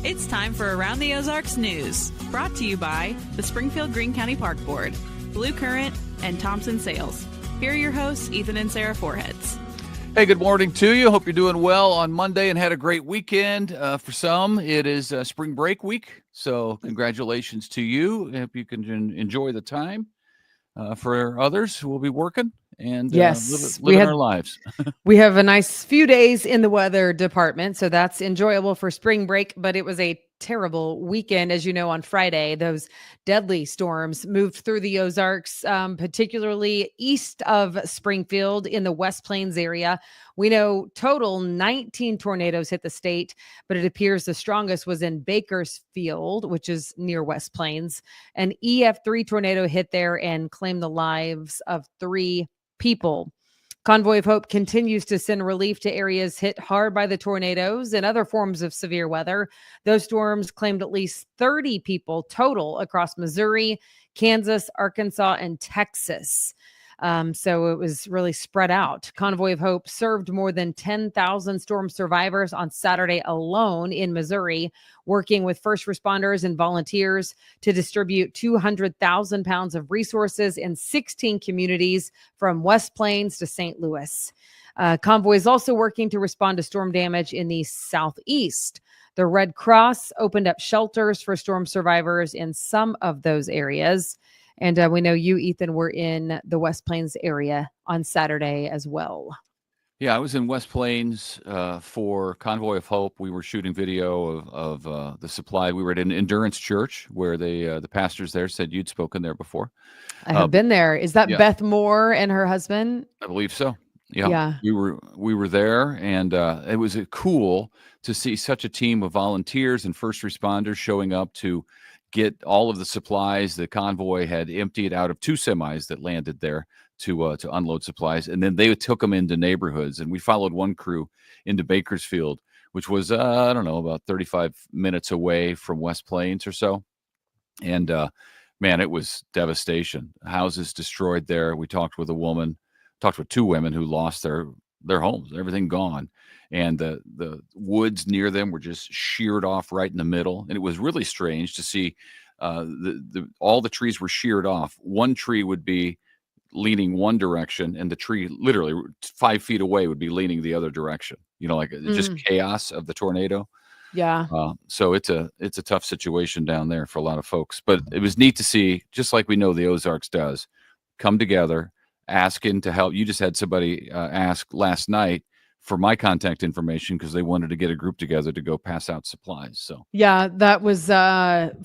It's time for Around the Ozarks News, brought to you by the Springfield-Greene County Park Board, Blue Current, and Thompson Sales. Here are your hosts, Ethan and Sarah Foreheads. Hey, good morning to you. Hope you're doing well on Monday and had a great weekend. For some, it is spring break week, so congratulations to you. Hope you can enjoy the time. For others, we'll be working and living our lives. We have a nice few days in the weather department, so that's enjoyable for spring break, but it was a terrible weekend. As you know, on Friday, those deadly storms moved through the Ozarks, particularly east of Springfield in the West Plains area. We know total 19 tornadoes hit the state, but it appears the strongest was in Bakersfield, which is near West Plains. An EF3 tornado hit there and claimed the lives of 3 people. Convoy of Hope continues to send relief to areas hit hard by the tornadoes and other forms of severe weather. Those storms claimed at least 30 people total across Missouri, Kansas, Arkansas, and Texas. So it was really spread out. Convoy of Hope served more than 10,000 storm survivors on Saturday alone in Missouri, working with first responders and volunteers to distribute 200,000 pounds of resources in 16 communities from West Plains to St. Louis. Convoy is also working to respond to storm damage in the Southeast. The Red Cross opened up shelters for storm survivors in some of those areas. And we know you, Ethan, were in the West Plains area on Saturday as well. Yeah, I was in West Plains for Convoy of Hope. We were shooting video of the supply. We were at an Endurance Church where the pastors there said you'd spoken there before. I have been there. Is that Beth Moore and her husband? I believe so. Yeah. We were there, and it was cool to see such a team of volunteers and first responders showing up to get all of the supplies. The convoy had emptied out of 2 semis that landed there to unload supplies, and then they took them into neighborhoods. And we followed one crew into Bakersfield, which was about 35 minutes away from West Plains or so. And man, it was devastation. Houses destroyed there. We talked with 2 women who lost their homes, everything gone. And the woods near them were just sheared off right in the middle. And it was really strange to see all the trees were sheared off. One tree would be leaning one direction, and the tree literally 5 feet away would be leaning the other direction. Just chaos of the tornado. Yeah. So it's a tough situation down there for a lot of folks. But it was neat to see, just like we know the Ozarks does, come together, asking to help. You just had somebody ask last night for my contact information because they wanted to get a group together to go pass out supplies. So yeah, that was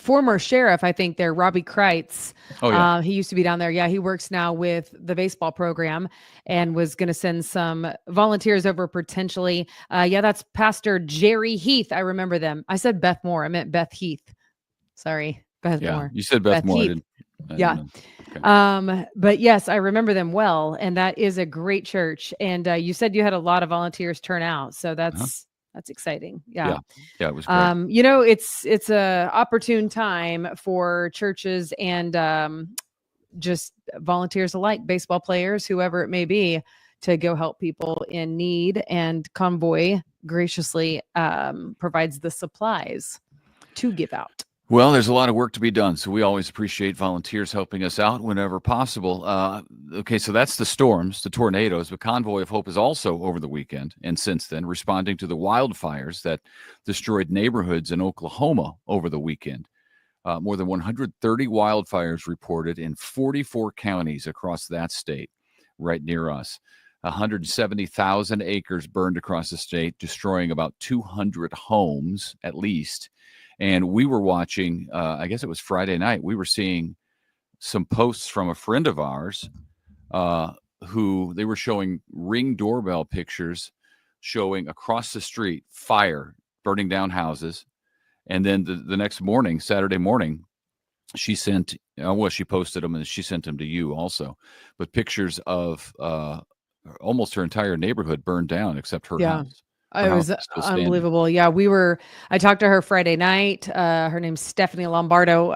former sheriff, I think, there, Robbie Kreitz. Oh, yeah. He used to be down there. Yeah, he works now with the baseball program and was going to send some volunteers over potentially. That's Pastor Jerry Heath. I remember them. I said Beth Moore. I meant Beth Heath. Sorry, Beth Moore. You said Beth Moore. Heath. Okay. But yes, I remember them well, and that is a great church. And you said you had a lot of volunteers turn out, so that's exciting. Yeah, it was great. It's a opportune time for churches and just volunteers alike, baseball players, whoever it may be, to go help people in need. And Convoy graciously provides the supplies to give out. Well, there's a lot of work to be done, so we always appreciate volunteers helping us out whenever possible. So that's the storms, the tornadoes, but Convoy of Hope is also over the weekend and since then responding to the wildfires that destroyed neighborhoods in Oklahoma over the weekend. More than 130 wildfires reported in 44 counties across that state, right near us. 170,000 acres burned across the state, destroying about 200 homes at least. And we were watching, I guess it was Friday night, we were seeing some posts from a friend of ours who they were showing Ring doorbell pictures showing across the street fire burning down houses. And then the next morning, Saturday morning, she sent, she posted them and she sent them to you also, but pictures of almost her entire neighborhood burned down except her house. It was unbelievable. Yeah, I talked to her Friday night. Her name's Stephanie Lombardo.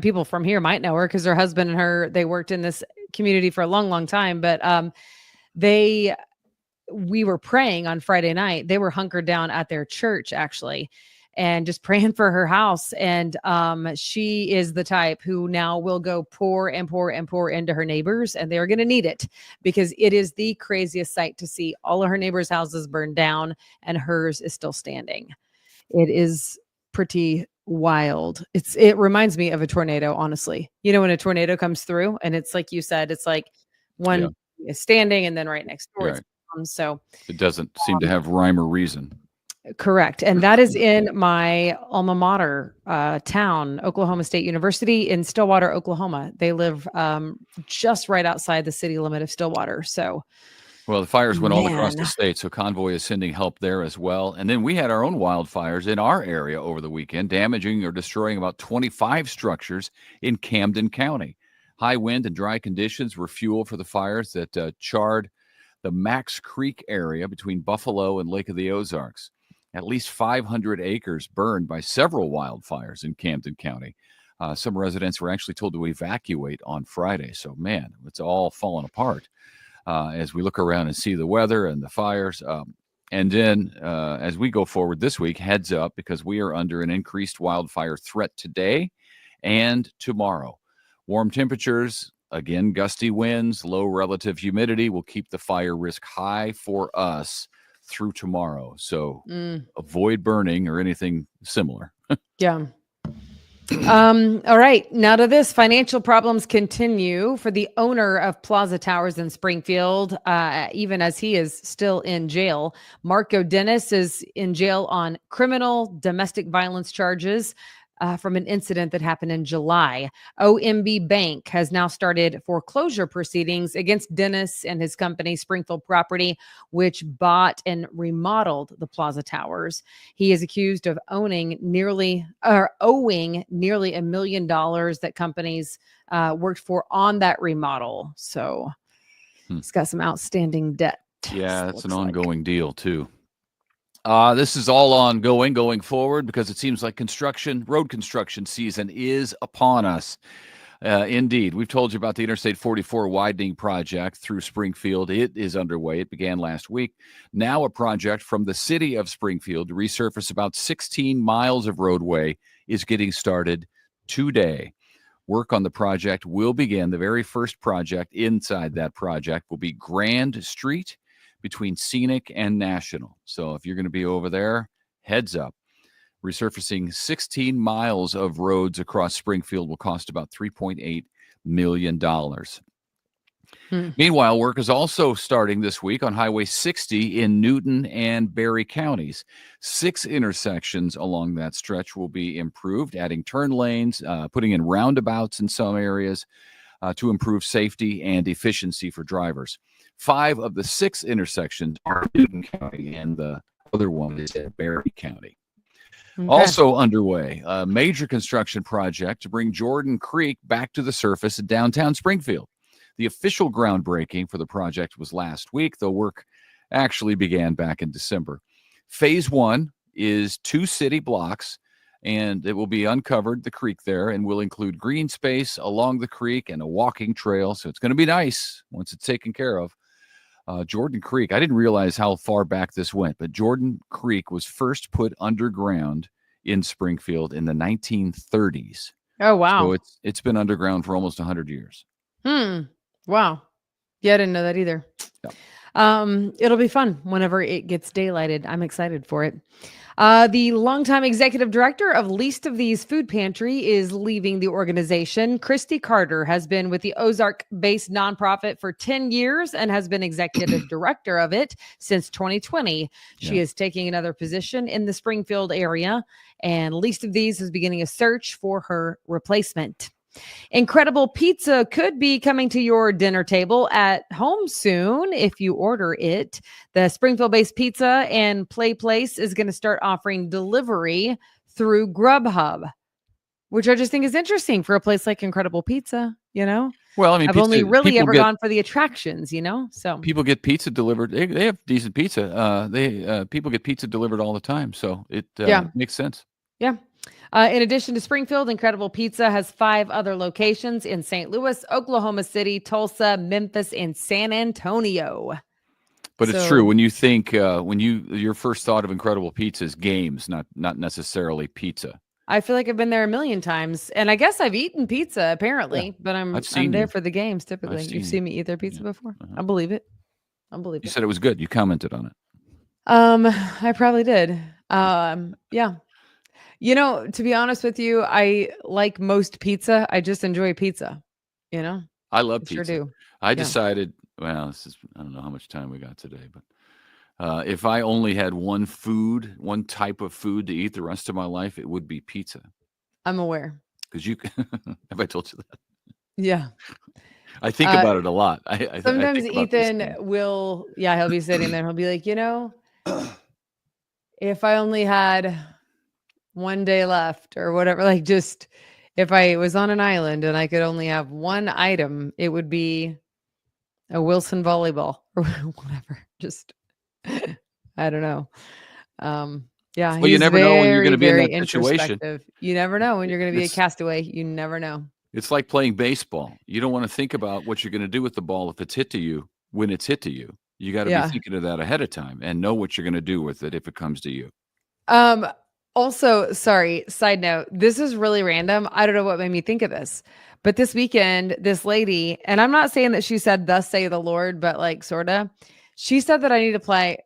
People from here might know her because her husband and they worked in this community for a long, long time. But we were praying on Friday night. They were hunkered down at their church, actually. and just praying for her house. And she is the type who now will go pour and pour and pour into her neighbors, and they're going to need it because it is the craziest sight to see all of her neighbors' houses burned down and hers is still standing. It is pretty wild. It reminds me of a tornado, honestly. You know, when a tornado comes through and it's like you said, it's like one is standing and then right next door. Right. So it doesn't seem to have rhyme or reason. Correct. And that is in my alma mater town, Oklahoma State University in Stillwater, Oklahoma. They live just right outside the city limit of Stillwater. So, well, the fires went all across the state, so Convoy is sending help there as well. And then we had our own wildfires in our area over the weekend, damaging or destroying about 25 structures in Camden County. High wind and dry conditions were fuel for the fires that charred the Max Creek area between Buffalo and Lake of the Ozarks. At least 500 acres burned by several wildfires in Camden County. Some residents were actually told to evacuate on Friday. So, man, it's all falling apart as we look around and see the weather and the fires. And then as we go forward this week, heads up, because we are under an increased wildfire threat today and tomorrow. Warm temperatures, again, gusty winds, low relative humidity will keep the fire risk high for us through tomorrow. So avoid burning or anything similar. Yeah. All right. Now to this, financial problems continue for the owner of Plaza Towers in Springfield, even as he is still in jail. Marco Dennis is in jail on criminal domestic violence charges from an incident that happened in July. OMB Bank has now started foreclosure proceedings against Dennis and his company, Springfield Property, which bought and remodeled the Plaza Towers. He is accused of owing nearly $1 million that companies worked for on that remodel. So he's got some outstanding debt. Yeah, it's an ongoing deal too. This is all ongoing going forward because it seems like road construction season is upon us. Indeed. We've told you about the Interstate 44 widening project through Springfield. It is underway. It began last week. Now a project from the city of Springfield to resurface about 16 miles of roadway is getting started today. Work on the project will begin. The very first project inside that project will be Grand Street between Scenic and National. So if you're going to be over there, heads up. Resurfacing 16 miles of roads across Springfield will cost about $3.8 million. Meanwhile, work is also starting this week on Highway 60 in Newton and Berry counties. 6 intersections along that stretch will be improved, adding turn lanes, putting in roundabouts in some areas to improve safety and efficiency for drivers. 5 of the 6 intersections are in Newton County, and the other one is in Berry County. Okay. Also underway, a major construction project to bring Jordan Creek back to the surface in downtown Springfield. The official groundbreaking for the project was last week, though work actually began back in December. Phase 1 is 2 city blocks, and it will be uncovered, the creek there, and will include green space along the creek and a walking trail. So it's going to be nice once it's taken care of. Jordan Creek, I didn't realize how far back this went, but Jordan Creek was first put underground in Springfield in the 1930s. Oh, wow. So it's been underground for almost 100 years. Wow. Yeah, I didn't know that either. Yeah. It'll be fun whenever it gets daylighted. I'm excited for it. The longtime executive director of Least of These Food Pantry is leaving the organization. Christy Carter has been with the Ozark-based nonprofit for 10 years and has been executive director of it since 2020. She is taking another position in the Springfield area, and Least of These is beginning a search for her replacement. Incredible Pizza could be coming to your dinner table at home soon if you order it. The Springfield-based pizza and play place is going to start offering delivery through Grubhub, which I just think is interesting for a place like Incredible Pizza, you know? Well, I mean, I've only really ever gone for the attractions, you know? So people get pizza delivered. They have decent pizza. People get pizza delivered all the time. So it makes sense. Yeah. In addition to Springfield, Incredible Pizza has 5 other locations in St. Louis, Oklahoma City, Tulsa, Memphis, and San Antonio. But it's true when you think when your first thought of incredible pizza is games, not necessarily pizza. I feel like I've been there a million times, and I guess I've eaten pizza apparently, Yeah. but I'm seen there you. for the games typically. I've You've seen seen you. me eat their pizza Yeah. before. I believe it. I believe You it. said it was good. You commented on it. I probably did. Yeah. You know, to be honest with you, I like most pizza. I just enjoy pizza. You know, I love I sure pizza. do. I Yeah. decided, well, I don't know how much time we got today, but if I only had one type of food to eat the rest of my life, it would be pizza. I'm aware. Because have I told you that? Yeah. I think about it a lot. I Sometimes think about these Ethan things. will, he'll be sitting there and he'll be like, if I only had one day left or whatever, like just if I was on an island and I could only have one item, it would be a Wilson volleyball or whatever. Just, I don't know. Yeah, Well, you he's never know when you're very, going to be in very that situation. introspective. You never know when you're going to be a It's castaway. You never know. it's like playing baseball. You don't want to think about what you're going to do with the ball if it's hit to you when it's hit to you. You got to be Yeah. thinking of that ahead of time and know what you're going to do with it if it comes to you. Also, sorry, side note, this is really random. I don't know what made me think of this, but this weekend, this lady, and I'm not saying that she said, "Thus say the Lord," but like sort of, she said that I need to play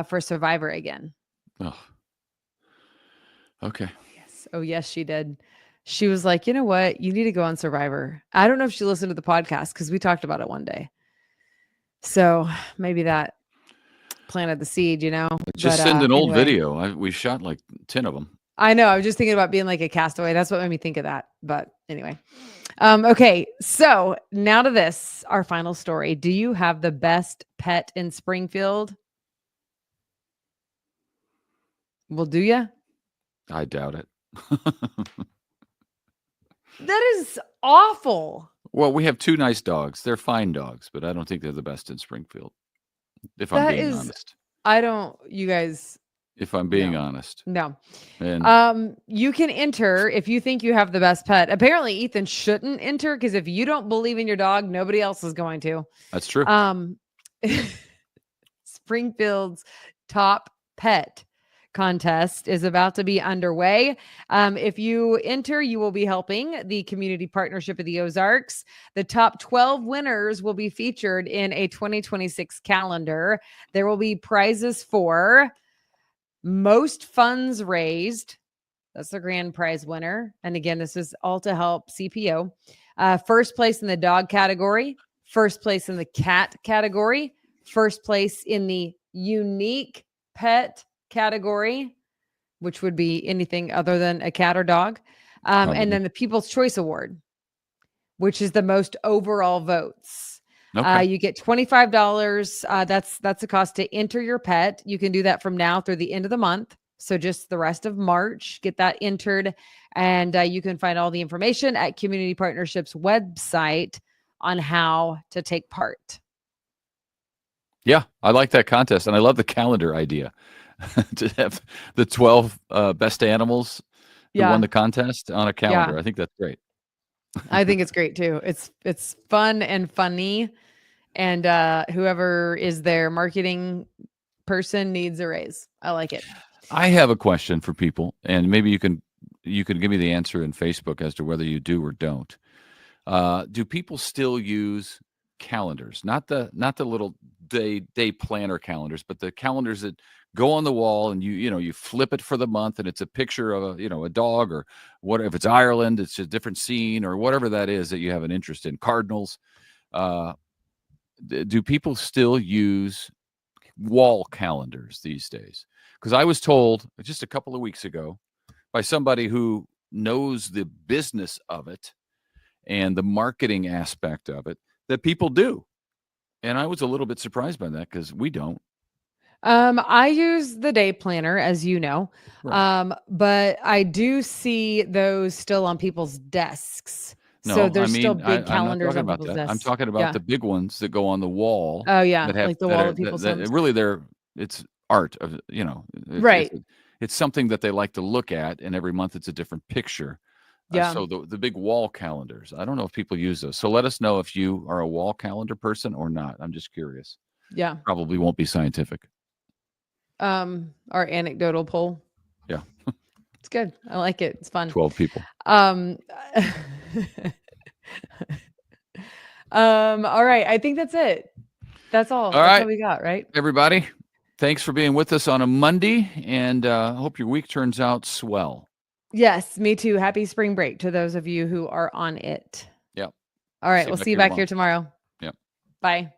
for Survivor again. Oh, okay. Yes. Oh, yes, she did. She was like, you know what? You need to go on Survivor. I don't know if she listened to the podcast because we talked about it one day. So maybe that planted the seed, Just But, send an old anyway. video. We shot like 10 of them. I know. I was just thinking about being like a castaway. That's what made me think of that. But anyway. Okay. So now to this, our final story. Do you have the best pet in Springfield? Well, do you? I doubt it. That is awful. Well, we have 2 nice dogs. They're fine dogs, but I don't think they're the best in Springfield, if I'm being honest. You guys. If I'm being honest. No. And you can enter if you think you have the best pet. Apparently, Ethan shouldn't enter because if you don't believe in your dog, nobody else is going to. that's true. Springfield's top pet contest is about to be underway. If you enter, you will be helping the Community Partnership of the Ozarks. The top 12 winners will be featured in a 2026 calendar. There will be prizes for most funds raised. That's the grand prize winner. And again, this is all to help CPO. First place in the dog category, first place in the cat category, first place in the unique pet category, which would be anything other than a cat or dog. And then the People's Choice Award, which is the most overall votes. Okay. You get $25. That's the cost to enter your pet. You can do that from now through the end of the month. So just the rest of March, get that entered. And you can find all the information at Community Partnership's website on how to take part. Yeah, I like that contest. And I love the calendar idea to have the 12 best animals who won the contest on a calendar. Yeah. I think that's great. I think it's great too. It's fun and funny. And whoever is their marketing person needs a raise. I like it. I have a question for people, and maybe you can give me the answer in Facebook as to whether you do or don't. Do people still use calendars? Not the little day planner calendars, but the calendars that go on the wall and you flip it for the month and it's a picture of a dog, or what if it's Ireland, it's a different scene, or whatever that is that you have an interest in. Cardinals. Do people still use wall calendars these days? Because I was told just a couple of weeks ago by somebody who knows the business of it and the marketing aspect of it that people do. And I was a little bit surprised by that because we don't. I use the day planner, as you know, Right. but I do see those still on people's desks. No, So there's I mean, still big I'm not calendars talking on about people's that. I'm desks. talking about the big ones that go on the wall. Oh yeah, that have, like the that wall are, of people's that homes. really it's art of Right. It's something that they like to look at, and every month it's a different picture. Yeah. So the big wall calendars, I don't know if people use those. So let us know if you are a wall calendar person or not. I'm just curious. Yeah. Probably won't be scientific. Our anecdotal poll. Yeah. It's good. I like it. It's fun. 12 people. All right. I think that's it. That's all. All right. all we got, right? Everybody, thanks for being with us on a Monday, and I hope your week turns out swell. Yes, me too. Happy spring break to those of you who are on it. Yep. All right. We'll see you back here tomorrow. Yep. Bye.